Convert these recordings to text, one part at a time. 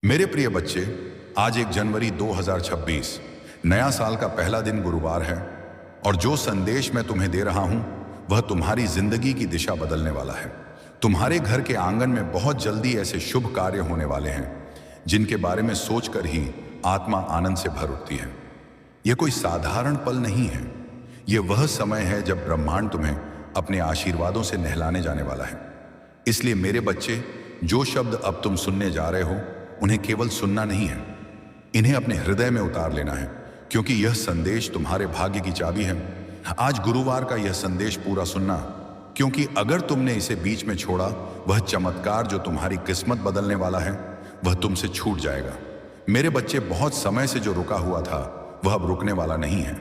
मेरे प्रिय बच्चे, आज 1 जनवरी 2026 नया साल का पहला दिन गुरुवार है और जो संदेश मैं तुम्हें दे रहा हूं वह तुम्हारी जिंदगी की दिशा बदलने वाला है। तुम्हारे घर के आंगन में बहुत जल्दी ऐसे शुभ कार्य होने वाले हैं जिनके बारे में सोचकर ही आत्मा आनंद से भर उठती है। यह कोई साधारण पल नहीं है, यह वह समय है जब ब्रह्मांड तुम्हें अपने आशीर्वादों से नहलाने जाने वाला है। इसलिए मेरे बच्चे, जो शब्द अब तुम सुनने जा रहे हो उन्हें केवल सुनना नहीं है, इन्हें अपने हृदय में उतार लेना है, क्योंकि यह संदेश तुम्हारे भाग्य की चाबी है। आज गुरुवार का यह संदेश पूरा सुनना, क्योंकि अगर तुमने इसे बीच में छोड़ा, वह चमत्कार जो तुम्हारी किस्मत बदलने वाला है वह तुमसे छूट जाएगा। मेरे बच्चे, बहुत समय से जो रुका हुआ था वह अब रुकने वाला नहीं है।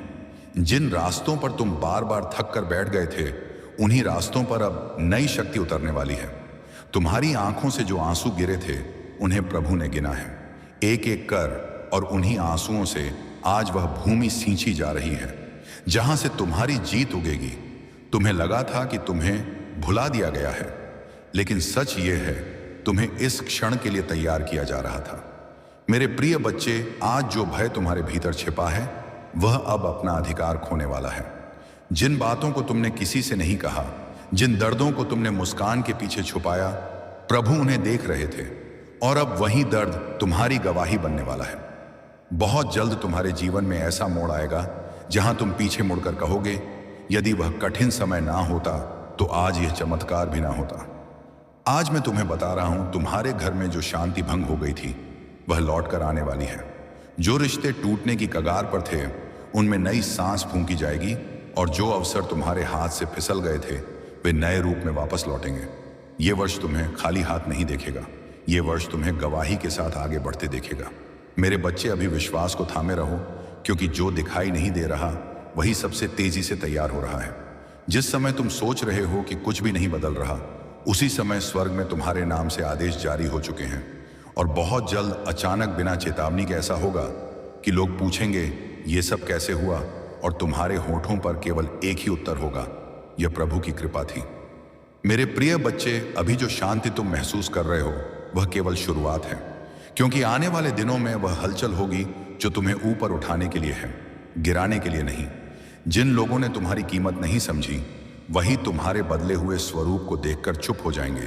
जिन रास्तों पर तुम बार बार थक कर बैठ गए थे, उन्हीं रास्तों पर अब नई शक्ति उतरने वाली है। तुम्हारी आंखों से जो आंसू गिरे थे उन्हें प्रभु ने गिना है, एक एक कर, और उन्हीं आंसुओं से आज वह भूमि सींची जा रही है जहां से तुम्हारी जीत उगेगी। तुम्हें लगा था कि तुम्हें भुला दिया गया है, लेकिन सच ये है, तुम्हें इस क्षण के लिए तैयार किया जा रहा था। मेरे प्रिय बच्चे, आज जो भय तुम्हारे भीतर छिपा है वह अब अपना अधिकार खोने वाला है। जिन बातों को तुमने किसी से नहीं कहा, जिन दर्दों को तुमने मुस्कान के पीछे छुपाया, प्रभु उन्हें देख रहे थे और अब वही दर्द तुम्हारी गवाही बनने वाला है। बहुत जल्द तुम्हारे जीवन में ऐसा मोड़ आएगा जहां तुम पीछे मुड़कर कहोगे, यदि वह कठिन समय ना होता तो आज यह चमत्कार भी ना होता। आज मैं तुम्हें बता रहा हूं, तुम्हारे घर में जो शांति भंग हो गई थी वह लौट कर आने वाली है। जो रिश्ते टूटने की कगार पर थे उनमें नई सांस फूंकी जाएगी, और जो अवसर तुम्हारे हाथ से फिसल गए थे वे नए रूप में वापस लौटेंगे। ये वर्ष तुम्हें खाली हाथ नहीं देखेगा, ये वर्ष तुम्हें गवाही के साथ आगे बढ़ते देखेगा। मेरे बच्चे, अभी विश्वास को थामे रहो, क्योंकि जो दिखाई नहीं दे रहा वही सबसे तेजी से तैयार हो रहा है। जिस समय तुम सोच रहे हो कि कुछ भी नहीं बदल रहा, उसी समय स्वर्ग में तुम्हारे नाम से आदेश जारी हो चुके हैं, और बहुत जल्द अचानक बिना चेतावनी के ऐसा होगा कि लोग पूछेंगे ये सब कैसे हुआ, और तुम्हारे होठों पर केवल एक ही उत्तर होगा, यह प्रभु की कृपा थी। मेरे प्रिय बच्चे, अभी जो शांति तुम महसूस कर रहे हो वह केवल शुरुआत है, क्योंकि आने वाले दिनों में वह हलचल होगी जो तुम्हें ऊपर उठाने के लिए है, गिराने के लिए नहीं। जिन लोगों ने तुम्हारी कीमत नहीं समझी वही तुम्हारे बदले हुए स्वरूप को देखकर चुप हो जाएंगे।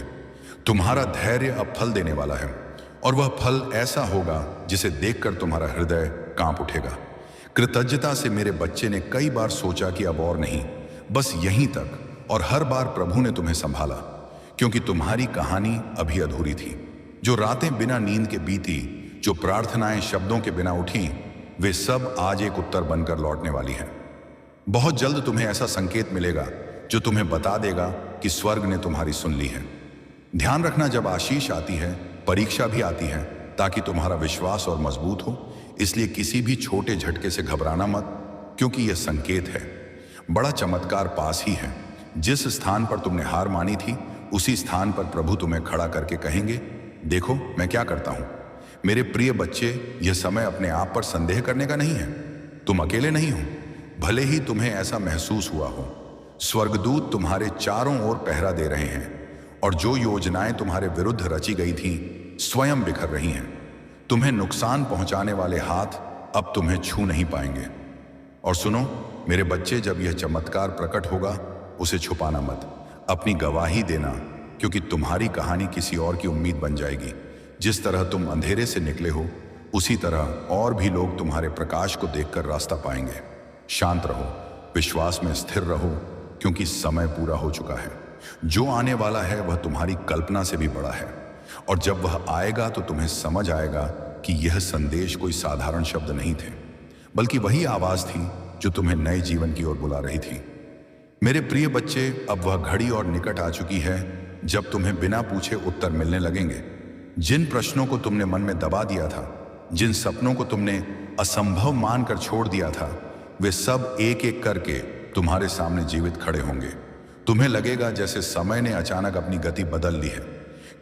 तुम्हारा धैर्य अब फल देने वाला है, और वह फल ऐसा होगा जिसे देखकर तुम्हारा हृदय कांप उठेगा। कृतज्ञता से मेरे बच्चे ने कई बार सोचा कि अब और नहीं, बस यहीं तक, और हर बार प्रभु ने तुम्हें संभाला, क्योंकि तुम्हारी कहानी अभी अधूरी थी। जो रातें बिना नींद के बीती, जो प्रार्थनाएं शब्दों के बिना उठी, वे सब आज एक उत्तर बनकर लौटने वाली हैं। बहुत जल्द तुम्हें ऐसा संकेत मिलेगा जो तुम्हें बता देगा कि स्वर्ग ने तुम्हारी सुन ली है। ध्यान रखना, जब आशीष आती है परीक्षा भी आती है, ताकि तुम्हारा विश्वास और मजबूत हो। इसलिए किसी भी छोटे झटके से घबराना मत, क्योंकि यह संकेत है, बड़ा चमत्कार पास ही है। जिस स्थान पर तुमने हार मानी थी उसी स्थान पर प्रभु तुम्हें खड़ा करके कहेंगे, देखो मैं क्या करता हूं। मेरे प्रिय बच्चे, यह समय अपने आप पर संदेह करने का नहीं है। तुम अकेले नहीं हो, भले ही तुम्हें ऐसा महसूस हुआ हो। स्वर्गदूत तुम्हारे चारों ओर पहरा दे रहे हैं, और जो योजनाएं तुम्हारे विरुद्ध रची गई थीं स्वयं बिखर रही हैं। तुम्हें नुकसान पहुंचाने वाले हाथ अब तुम्हें छू नहीं पाएंगे। और सुनो मेरे बच्चे, जब यह चमत्कार प्रकट होगा उसे छुपाना मत, अपनी गवाही देना, क्योंकि तुम्हारी कहानी किसी और की उम्मीद बन जाएगी। जिस तरह तुम अंधेरे से निकले हो, उसी तरह और भी लोग तुम्हारे प्रकाश को देखकर रास्ता पाएंगे। शांत रहो, विश्वास में स्थिर रहो, क्योंकि समय पूरा हो चुका है। जो आने वाला है वह तुम्हारी कल्पना से भी बड़ा है, और जब वह आएगा तो तुम्हें समझ आएगा कि यह संदेश कोई साधारण शब्द नहीं थे, बल्कि वही आवाज थी जो तुम्हें नए जीवन की ओर बुला रही थी। मेरे प्रिय बच्चे, अब वह घड़ी और निकट आ चुकी है जब तुम्हें बिना पूछे उत्तर मिलने लगेंगे। जिन प्रश्नों को तुमने मन में दबा दिया था, जिन सपनों को तुमने असंभव मानकर छोड़ दिया था, वे सब एक एक करके तुम्हारे सामने जीवित खड़े होंगे। तुम्हें लगेगा जैसे समय ने अचानक अपनी गति बदल ली है,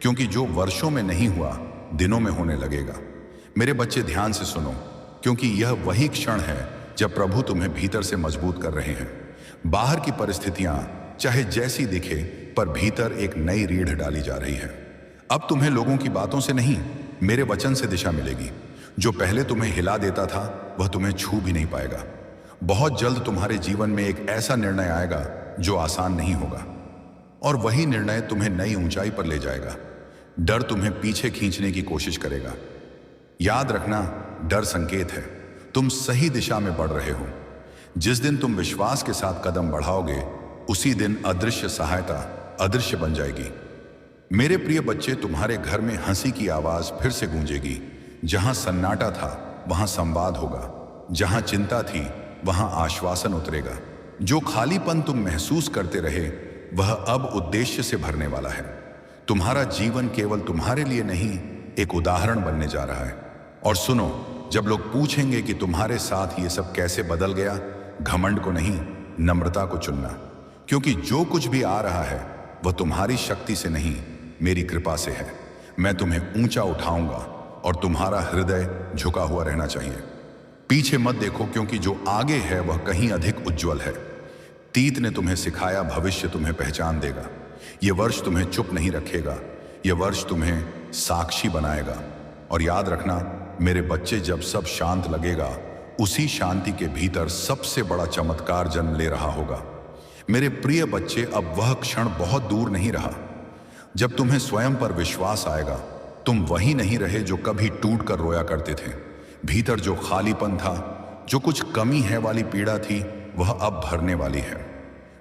क्योंकि जो वर्षों में नहीं हुआ दिनों में होने लगेगा। मेरे बच्चे, ध्यान से सुनो, क्योंकि यह वही क्षण है जब प्रभु तुम्हें भीतर से मजबूत कर रहे हैं। बाहर की परिस्थितियां चाहे जैसी दिखे, पर भीतर एक नई रीढ़ डाली जा रही है। अब तुम्हें लोगों की बातों से नहीं, मेरे वचन से दिशा मिलेगी। जो पहले तुम्हें हिला देता था वह तुम्हें छू भी नहीं पाएगा। बहुत जल्द तुम्हारे जीवन में एक ऐसा निर्णय आएगा जो आसान नहीं होगा, और वही निर्णय तुम्हें नई ऊंचाई पर ले जाएगा। डर तुम्हें पीछे खींचने की कोशिश करेगा। याद रखना, डर संकेत है तुम सही दिशा में बढ़ रहे हो। जिस दिन तुम विश्वास के साथ कदम बढ़ाओगे, उसी दिन अदृश्य सहायता अदृश्य बन जाएगी। मेरे प्रिय बच्चे, तुम्हारे घर में हंसी की आवाज फिर से गूंजेगी। जहां सन्नाटा था वहां संवाद होगा, जहां चिंता थी वहां आश्वासन उतरेगा। जो खालीपन तुम महसूस करते रहे वह अब उद्देश्य से भरने वाला है। तुम्हारा जीवन केवल तुम्हारे लिए नहीं, एक उदाहरण बनने जा रहा है। और सुनो, जब लोग पूछेंगे कि तुम्हारे साथ ये सब कैसे बदल गया, घमंड को नहीं, नम्रता को चुनना। क्योंकि जो कुछ भी आ रहा है वह तुम्हारी शक्ति से नहीं, मेरी कृपा से है। मैं तुम्हें ऊंचा उठाऊंगा और तुम्हारा हृदय झुका हुआ रहना चाहिए। पीछे मत देखो, क्योंकि जो आगे है वह कहीं अधिक उज्जवल है। तीत ने तुम्हें सिखाया, भविष्य तुम्हें पहचान देगा। यह वर्ष तुम्हें चुप नहीं रखेगा, यह वर्ष तुम्हें साक्षी बनाएगा। और याद रखना मेरे बच्चे, जब सब शांत लगेगा, उसी शांति के भीतर सबसे बड़ा चमत्कार जन्म ले रहा होगा। मेरे प्रिय बच्चे, अब वह क्षण बहुत दूर नहीं रहा जब तुम्हें स्वयं पर विश्वास आएगा। तुम वही नहीं रहे जो कभी टूट कर रोया करते थे। भीतर जो खालीपन था, जो कुछ कमी है वाली पीड़ा थी, वह अब भरने वाली है।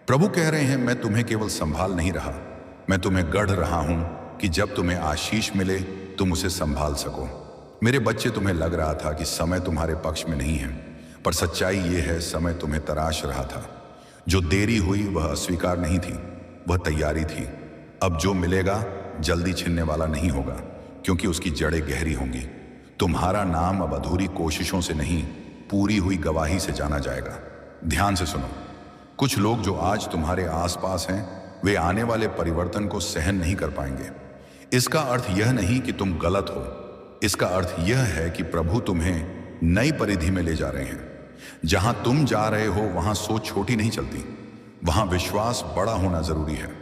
प्रभु कह रहे हैं, मैं तुम्हें केवल संभाल नहीं रहा, मैं तुम्हें गढ़ रहा हूं कि जब तुम्हें आशीष मिले तुम उसे संभाल सको। मेरे बच्चे, तुम्हें लग रहा था कि समय तुम्हारे पक्ष में नहीं है, पर सच्चाई ये है, समय तुम्हें तराश रहा था। जो देरी हुई वह अस्वीकार नहीं थी, वह तैयारी थी। अब जो मिलेगा जल्दी छिनने वाला नहीं होगा, क्योंकि उसकी जड़ें गहरी होंगी। तुम्हारा नाम अब अधूरी कोशिशों से नहीं, पूरी हुई गवाही से जाना जाएगा। ध्यान से सुनो, कुछ लोग जो आज तुम्हारे आसपास हैं, वे आने वाले परिवर्तन को सहन नहीं कर पाएंगे। इसका अर्थ यह नहीं कि तुम गलत हो, इसका अर्थ यह है कि प्रभु तुम्हें नई परिधि में ले जा रहे हैं। जहां तुम जा रहे हो वहां सोच छोटी नहीं चलती, वहां विश्वास बड़ा होना जरूरी है।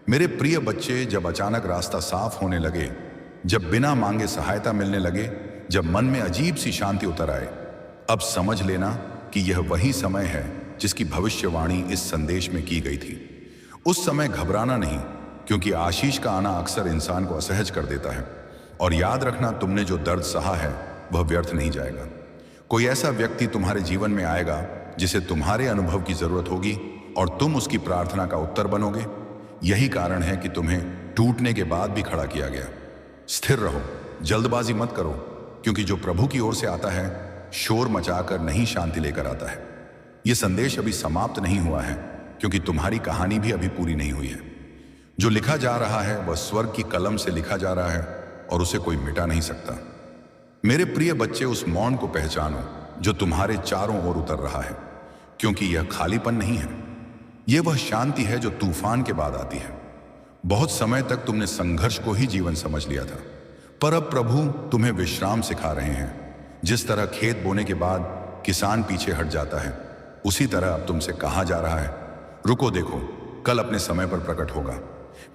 मेरे प्रिय बच्चे, जब अचानक रास्ता साफ होने लगे, जब बिना मांगे सहायता मिलने लगे, जब मन में अजीब सी शांति उतर आए, अब समझ लेना कि यह वही समय है जिसकी भविष्यवाणी इस संदेश में की गई थी। उस समय घबराना नहीं, क्योंकि आशीष का आना अक्सर इंसान को असहज कर देता है। और याद रखना, तुमने जो दर्द सहा है वह व्यर्थ नहीं जाएगा। कोई ऐसा व्यक्ति तुम्हारे जीवन में आएगा जिसे तुम्हारे अनुभव की जरूरत होगी, और तुम उसकी प्रार्थना का उत्तर बनोगे। यही कारण है कि तुम्हें टूटने के बाद भी खड़ा किया गया। स्थिर रहो, जल्दबाजी मत करो, क्योंकि जो प्रभु की ओर से आता है शोर मचाकर नहीं, शांति लेकर आता है। यह संदेश अभी समाप्त नहीं हुआ है, क्योंकि तुम्हारी कहानी भी अभी पूरी नहीं हुई है। जो लिखा जा रहा है वह स्वर्ग की कलम से लिखा जा रहा है, और उसे कोई मिटा नहीं सकता। मेरे प्रिय बच्चे, उस मौन को पहचानो जो तुम्हारे चारों ओर उतर रहा है, क्योंकि यह खालीपन नहीं है, यह वह शांति है जो तूफान के बाद आती है। बहुत समय तक तुमने संघर्ष को ही जीवन समझ लिया था, पर अब प्रभु तुम्हें विश्राम सिखा रहे हैं। जिस तरह खेत बोने के बाद किसान पीछे हट जाता है, उसी तरह अब तुमसे कहा जा रहा है, रुको, देखो, कल अपने समय पर प्रकट होगा।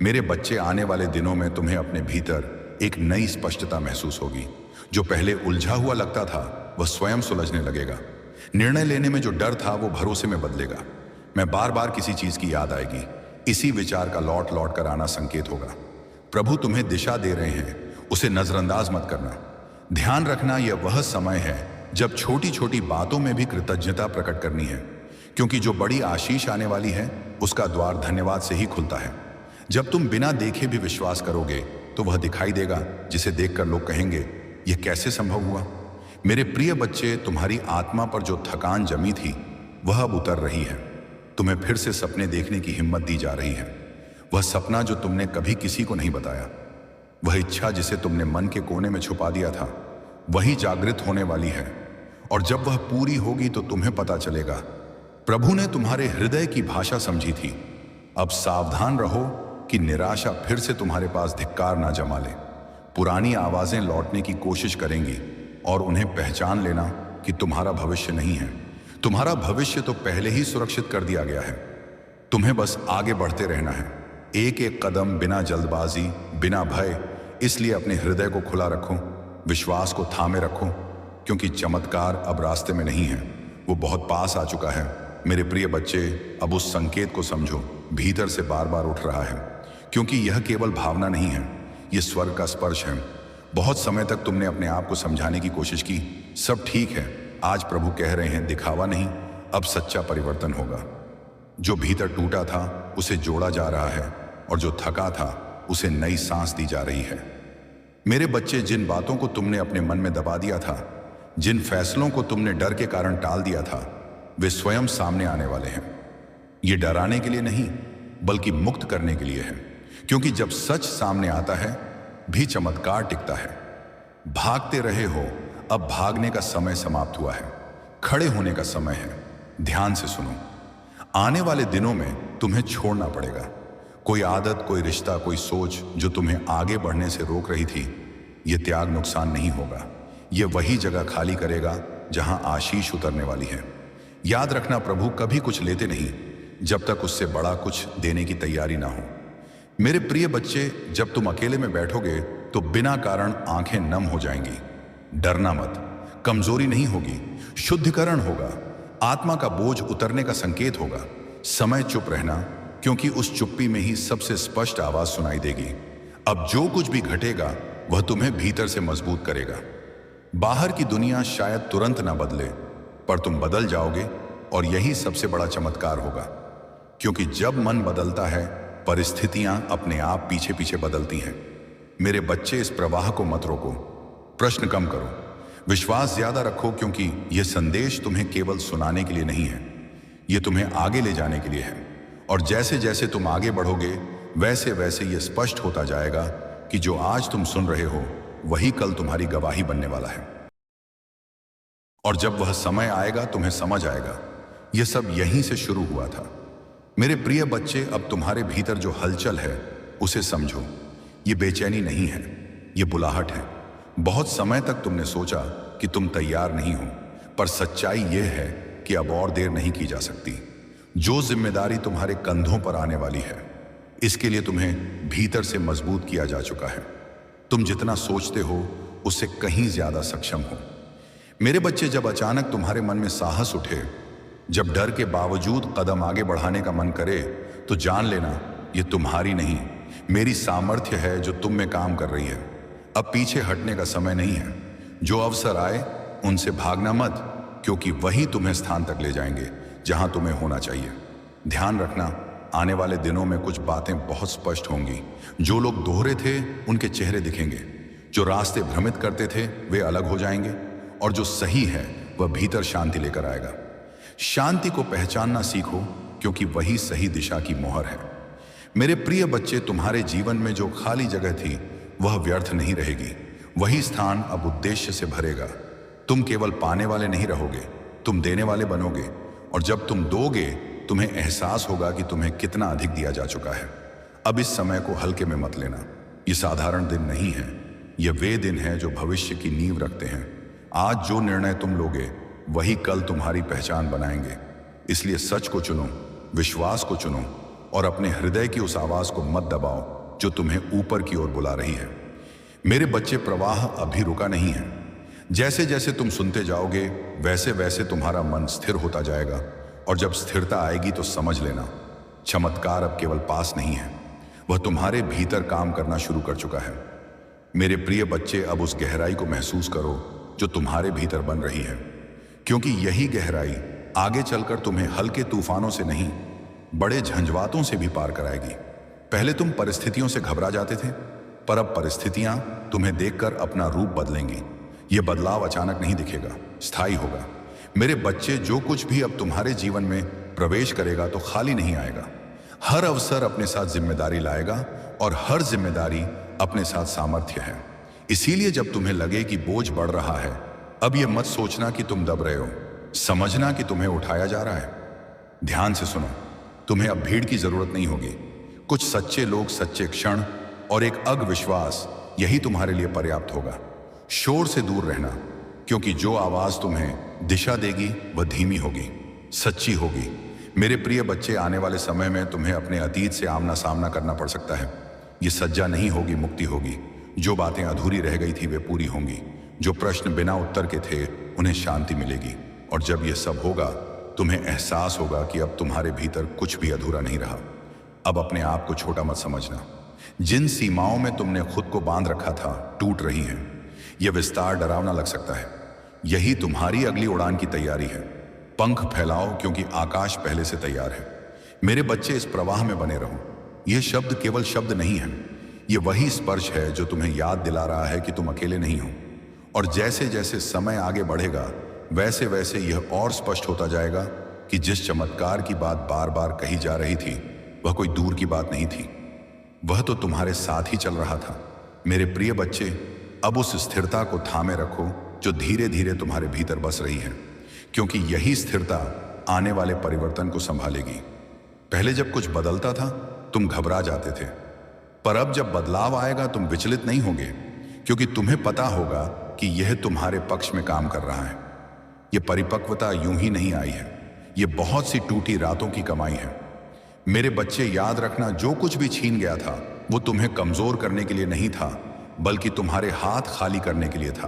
मेरे बच्चे, आने वाले दिनों में तुम्हें अपने भीतर एक नई स्पष्टता महसूस होगी। जो पहले उलझा हुआ लगता था वह स्वयं सुलझने लगेगा। निर्णय लेने में जो डर था वो भरोसे में बदलेगा। मैं बार बार किसी चीज की याद आएगी, इसी विचार का लौट लौट कर आना संकेत होगा। प्रभु तुम्हें दिशा दे रहे हैं, उसे नजरअंदाज मत करना। ध्यान रखना, यह वह समय है जब छोटी छोटी बातों में भी कृतज्ञता प्रकट करनी है, क्योंकि जो बड़ी आशीष आने वाली है उसका द्वार धन्यवाद से ही खुलता है। जब तुम बिना देखे भी विश्वास करोगे तो वह दिखाई देगा, जिसे देखकर लोग कहेंगे, यह कैसे संभव हुआ। मेरे प्रिय बच्चे, तुम्हारी आत्मा पर जो थकान जमी थी वह अब उतर रही है। तुम्हें फिर से सपने देखने की हिम्मत दी जा रही है। वह सपना जो तुमने कभी किसी को नहीं बताया, वह इच्छा जिसे तुमने मन के कोने में छुपा दिया था, वही जागृत होने वाली है। और जब वह पूरी होगी तो तुम्हें पता चलेगा, प्रभु ने तुम्हारे हृदय की भाषा समझी थी। अब सावधान रहो कि निराशा फिर से तुम्हारे पास धिक्कार ना जमा ले। पुरानी आवाजें लौटने की कोशिश करेंगी, और उन्हें पहचान लेना कि तुम्हारा भविष्य नहीं है। तुम्हारा भविष्य तो पहले ही सुरक्षित कर दिया गया है। तुम्हें बस आगे बढ़ते रहना है, एक एक कदम, बिना जल्दबाजी, बिना भय, इसलिए अपने हृदय को खुला रखो, विश्वास को थामे रखो, क्योंकि चमत्कार अब रास्ते में नहीं है, वो बहुत पास आ चुका है। मेरे प्रिय बच्चे, अब उस संकेत को समझो, भीतर से बार बार उठ रहा है, क्योंकि यह केवल भावना नहीं है, यह स्वर्ग का स्पर्श है। बहुत समय तक तुमने अपने आप को समझाने की कोशिश की, सब ठीक है। आज प्रभु कह रहे हैं, दिखावा नहीं, अब सच्चा परिवर्तन होगा। जो भीतर टूटा था उसे जोड़ा जा रहा है, और जो थका था उसे नई सांस दी जा रही है। मेरे बच्चे, जिन बातों को तुमने अपने मन में दबा दिया था, जिन फैसलों को तुमने डर के कारण टाल दिया था, वे स्वयं सामने आने वाले हैं। ये डराने के लिए नहीं, बल्कि मुक्त करने के लिए है, क्योंकि जब सच सामने आता है भी चमत्कार टिकता है। भागते रहे हो, अब भागने का समय समाप्त हुआ है, खड़े होने का समय है। ध्यान से सुनो, आने वाले दिनों में तुम्हें छोड़ना पड़ेगा। कोई आदत, कोई रिश्ता, कोई सोच जो तुम्हें आगे बढ़ने से रोक रही थी, यह त्याग नुकसान नहीं होगा, यह वही जगह खाली करेगा जहां आशीष उतरने वाली है। याद रखना, प्रभु कभी कुछ लेते नहीं जब तक उससे बड़ा कुछ देने की तैयारी ना हो। मेरे प्रिय बच्चे, जब तुम अकेले में बैठोगे तो बिना कारण आंखें नम हो जाएंगी। डरना मत, कमजोरी नहीं होगी, शुद्धिकरण होगा, आत्मा का बोझ उतरने का संकेत होगा। समय चुप रहना, क्योंकि उस चुप्पी में ही सबसे स्पष्ट आवाज सुनाई देगी। अब जो कुछ भी घटेगा वह तुम्हें भीतर से मजबूत करेगा। बाहर की दुनिया शायद तुरंत ना बदले, पर तुम बदल जाओगे, और यही सबसे बड़ा चमत्कार होगा। क्योंकि जब मन बदलता है, परिस्थितियां अपने आप पीछे पीछे बदलती हैं। मेरे बच्चे, इस प्रवाह को मत रोको, प्रश्न कम करो, विश्वास ज्यादा रखो, क्योंकि यह संदेश तुम्हें केवल सुनाने के लिए नहीं है, यह तुम्हें आगे ले जाने के लिए है। और जैसे जैसे तुम आगे बढ़ोगे, वैसे वैसे यह स्पष्ट होता जाएगा कि जो आज तुम सुन रहे हो वही कल तुम्हारी गवाही बनने वाला है। और जब वह समय आएगा, तुम्हें समझ आएगा यह सब यहीं से शुरू हुआ था। मेरे प्रिय बच्चे, अब तुम्हारे भीतर जो हलचल है उसे समझो। ये बेचैनी नहीं है, ये बुलाहट है। बहुत समय तक तुमने सोचा कि तुम तैयार नहीं हो, पर सच्चाई यह है कि अब और देर नहीं की जा सकती। जो जिम्मेदारी तुम्हारे कंधों पर आने वाली है, इसके लिए तुम्हें भीतर से मजबूत किया जा चुका है। तुम जितना सोचते हो उससे कहीं ज्यादा सक्षम हो। मेरे बच्चे, जब अचानक तुम्हारे मन में साहस उठे, जब डर के बावजूद कदम आगे बढ़ाने का मन करे, तो जान लेना यह तुम्हारी नहीं, मेरी सामर्थ्य है जो तुम में काम कर रही है। अब पीछे हटने का समय नहीं है। जो अवसर आए उनसे भागना मत, क्योंकि वही तुम्हें स्थान तक ले जाएंगे जहां तुम्हें होना चाहिए। ध्यान रखना, आने वाले दिनों में कुछ बातें बहुत स्पष्ट होंगी। जो लोग दोहरे थे उनके चेहरे दिखेंगे, जो रास्ते भ्रमित करते थे वे अलग हो जाएंगे, और जो सही है वह भीतर शांति लेकर आएगा। शांति को पहचानना सीखो, क्योंकि वही सही दिशा की मोहर है। मेरे प्रिय बच्चे, तुम्हारे जीवन में जो खाली जगह थी वह व्यर्थ नहीं रहेगी। वही स्थान अब उद्देश्य से भरेगा। तुम केवल पाने वाले नहीं रहोगे, तुम देने वाले बनोगे। और जब तुम दोगे, तुम्हें एहसास होगा कि तुम्हें कितना अधिक दिया जा चुका है। अब इस समय को हल्के में मत लेना। ये साधारण दिन नहीं है, ये वे दिन हैं जो भविष्य की नींव रखते हैं। आज जो निर्णय तुम लोगे वही कल तुम्हारी पहचान बनाएंगे। इसलिए सच को चुनो, विश्वास को चुनो, और अपने हृदय की उस आवाज को मत दबाओ जो तुम्हें ऊपर की ओर बुला रही है। मेरे बच्चे, प्रवाह अभी रुका नहीं है। जैसे जैसे तुम सुनते जाओगे, वैसे वैसे तुम्हारा मन स्थिर होता जाएगा, और जब स्थिरता आएगी तो समझ लेना, चमत्कार अब केवल पास नहीं है, वह तुम्हारे भीतर काम करना शुरू कर चुका है। मेरे प्रिय बच्चे, अब उस गहराई को महसूस करो जो तुम्हारे भीतर बन रही है, क्योंकि यही गहराई आगे चलकर तुम्हें हल्के तूफानों से नहीं, बड़े झंझावातों से भी पार कराएगी। पहले तुम परिस्थितियों से घबरा जाते थे, पर अब परिस्थितियां तुम्हें देखकर अपना रूप बदलेंगी। यह बदलाव अचानक नहीं दिखेगा, स्थायी होगा। मेरे बच्चे, जो कुछ भी अब तुम्हारे जीवन में प्रवेश करेगा तो खाली नहीं आएगा। हर अवसर अपने साथ जिम्मेदारी लाएगा, और हर जिम्मेदारी अपने साथ सामर्थ्य है। इसीलिए जब तुम्हें लगे कि बोझ बढ़ रहा है, अब यह मत सोचना कि तुम दब रहे हो, समझना कि तुम्हें उठाया जा रहा है। ध्यान से सुनो, तुम्हें अब भीड़ की जरूरत नहीं होगी। कुछ सच्चे लोग, सच्चे क्षण और एक अविश्वास, यही तुम्हारे लिए पर्याप्त होगा। शोर से दूर रहना, क्योंकि जो आवाज तुम्हें दिशा देगी वह धीमी होगी, सच्ची होगी। मेरे प्रिय बच्चे, आने वाले समय में तुम्हें अपने अतीत से आमना सामना करना पड़ सकता है। ये सज्जा नहीं होगी, मुक्ति होगी। जो बातें अधूरी रह गई थी वे पूरी होंगी, जो प्रश्न बिना उत्तर के थे उन्हें शांति मिलेगी। और जब यह सब होगा तुम्हें एहसास होगा कि अब तुम्हारे भीतर कुछ भी अधूरा नहीं रहा। अब अपने आप को छोटा मत समझना। जिन सीमाओं में तुमने खुद को बांध रखा था टूट रही हैं। यह विस्तार डरावना लग सकता है, यही तुम्हारी अगली उड़ान की तैयारी है। पंख फैलाओ क्योंकि आकाश पहले से तैयार है। मेरे बच्चे, इस प्रवाह में बने रहो। यह शब्द केवल शब्द नहीं है, यह वही स्पर्श है जो तुम्हें याद दिला रहा है कि तुम अकेले नहीं हो। और जैसे जैसे समय आगे बढ़ेगा वैसे वैसे यह और स्पष्ट होता जाएगा कि जिस चमत्कार की बात बार बार कही जा रही थी वह कोई दूर की बात नहीं थी, वह तो तुम्हारे साथ ही चल रहा था। मेरे प्रिय बच्चे, अब उस स्थिरता को थामे रखो जो धीरे धीरे तुम्हारे भीतर बस रही है, क्योंकि यही स्थिरता आने वाले परिवर्तन को संभालेगी। पहले जब कुछ बदलता था तुम घबरा जाते थे, पर अब जब बदलाव आएगा तुम विचलित नहीं होगे, क्योंकि तुम्हें पता होगा कि यह तुम्हारे पक्ष में काम कर रहा है। यह परिपक्वता यूं ही नहीं आई है, यह बहुत सी टूटी रातों की कमाई है। मेरे बच्चे, याद रखना, जो कुछ भी छीन गया था वो तुम्हें कमजोर करने के लिए नहीं था, बल्कि तुम्हारे हाथ खाली करने के लिए था,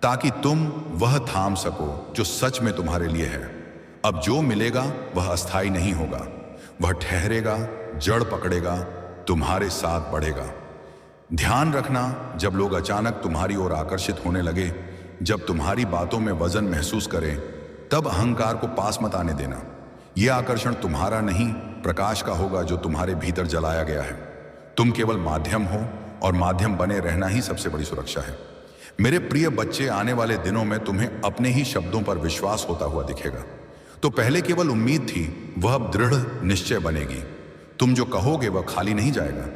ताकि तुम वह थाम सको जो सच में तुम्हारे लिए है। अब जो मिलेगा वह अस्थायी नहीं होगा, वह ठहरेगा, जड़ पकड़ेगा, तुम्हारे साथ बढ़ेगा। ध्यान रखना, जब लोग अचानक तुम्हारी ओर आकर्षित होने लगे, जब तुम्हारी बातों में वजन महसूस करें, तब अहंकार को पास मत आने देना। यह आकर्षण तुम्हारा नहीं, प्रकाश का होगा जो तुम्हारे भीतर जलाया गया है। तुम केवल माध्यम हो और माध्यम बने रहना ही सबसे बड़ी सुरक्षा है। मेरे प्रिय बच्चे, आने वाले दिनों में तुम्हें अपने ही शब्दों पर विश्वास होता हुआ दिखेगा। तो पहले केवल उम्मीद थी, वह अब दृढ़ निश्चय बनेगी। तुम जो कहोगे वह खाली नहीं जाएगा,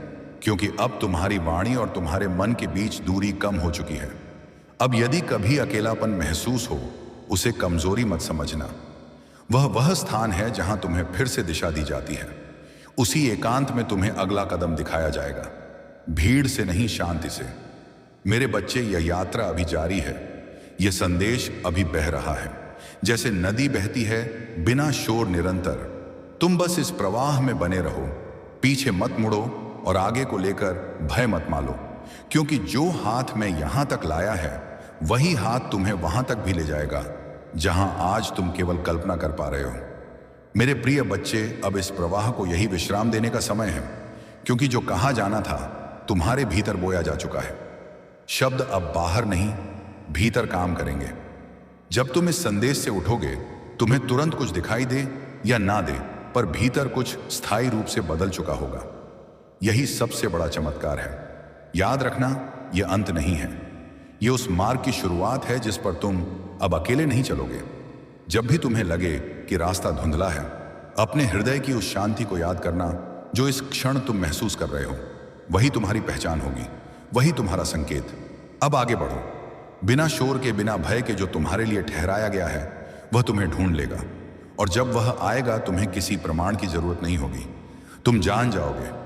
क्योंकि अब तुम्हारी वाणी और तुम्हारे मन के बीच दूरी कम हो चुकी है। अब यदि कभी अकेलापन महसूस हो, उसे कमजोरी मत समझना। वह स्थान है जहां तुम्हें फिर से दिशा दी जाती है। उसी एकांत में तुम्हें अगला कदम दिखाया जाएगा, भीड़ से नहीं, शांति से। मेरे बच्चे, यह यात्रा अभी जारी है, यह संदेश अभी बह रहा है, जैसे नदी बहती है बिना शोर, निरंतर। तुम बस इस प्रवाह में बने रहो, पीछे मत मुड़ो और आगे को लेकर भय मत मालो, क्योंकि जो हाथ में यहां तक लाया है वही हाथ तुम्हें वहां तक भी ले जाएगा जहां आज तुम केवल कल्पना कर पा रहे हो। मेरे प्रिय बच्चे, अब इस प्रवाह को यही विश्राम देने का समय है, क्योंकि जो कहा जाना था तुम्हारे भीतर बोया जा चुका है। शब्द अब बाहर नहीं, भीतर काम करेंगे। जब तुम इस संदेश से उठोगे, तुम्हें तुरंत कुछ दिखाई दे या ना दे, पर भीतर कुछ स्थायी रूप से बदल चुका होगा। यही सबसे बड़ा चमत्कार है। याद रखना, यह अंत नहीं है, यह उस मार्ग की शुरुआत है जिस पर तुम अब अकेले नहीं चलोगे। जब भी तुम्हें लगे कि रास्ता धुंधला है, अपने हृदय की उस शांति को याद करना जो इस क्षण तुम महसूस कर रहे हो। वही तुम्हारी पहचान होगी, वही तुम्हारा संकेत। अब आगे बढ़ो, बिना शोर के, बिना भय के। जो तुम्हारे लिए ठहराया गया है वह तुम्हें ढूंढ लेगा, और जब वह आएगा तुम्हें किसी प्रमाण की जरूरत नहीं होगी। तुम जान जाओगे